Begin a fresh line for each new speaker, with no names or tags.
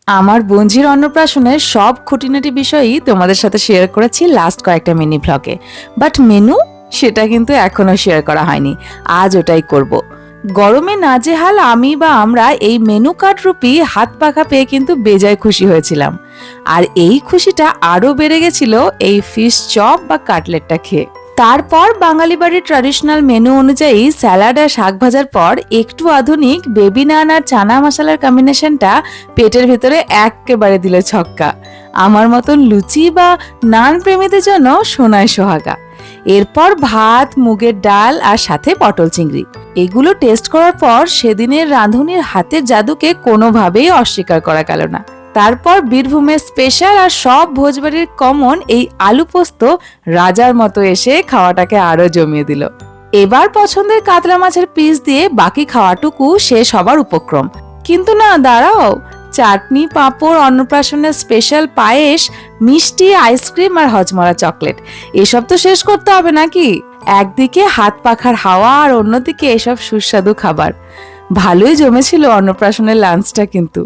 আমার বোনঝির অন্নপ্রাশনের সব খুঁটিনাটি বিষয়ই তোমাদের সাথে শেয়ার করেছি লাস্ট কয়েকটা মিনি ভ্লগে, বাট মেনু সেটা কিন্তু এখনো শেয়ার করা হয়নি। আজ ওটাই করব। গরমে নাজেহাল আমি বা আমরা এই মেনু কার্ড রূপী হাত পাখা পেয়ে কিন্তু বেজায় খুশি হয়েছিলাম। আর এই খুশিটা আরো বেড়ে গেছিল এই ফিশ চপ বা কাটলেটটা খেয়ে। তারপর বাঙালি বাড়ির ট্র্যাডিশনাল মেনু অনুযায়ী স্যালাড আর শাক ভাজার পর একটু আধুনিক বেবি নান আর চানা মশলার কম্বিনেশনটা পেটের ভেতরে একেবারে দিল ছক্কা। আমার মতন লুচি বা নান প্রেমীদের জন্য সোনায় সোহাগা। এরপর ভাত, মুগের ডাল আর সাথে পটল চিংড়ি। এগুলো টেস্ট করার পর সেদিনের রাঁধুনির হাতের জাদুকে কোনোভাবেই অস্বীকার করা গেল না। তারপর বীরভূমের স্পেশাল আর সব ভোজবাড়ির কমন এই আলু পোস্ত রাজার মতো এসে খাওয়াটাকে আরো জমিয়ে দিল। এবার পছন্দের কাতলা মাছের পিস দিয়ে বাকি খাওয়াটুকু শেষ হবার উপক্রম। কিন্তু না, দাঁড়াও, চাটনি, পাঁপড়, অন্নপ্রাশনের স্পেশাল পায়েস, মিষ্টি, আইসক্রিম আর হজমলা চকলেট, এসব তো শেষ করতে হবে নাকি? একদিকে হাত পাখার হাওয়া আর অন্যদিকে এসব সুস্বাদু খাবার। ভালোই জমেছিল অন্নপ্রাশনের লাঞ্চটা কিন্তু।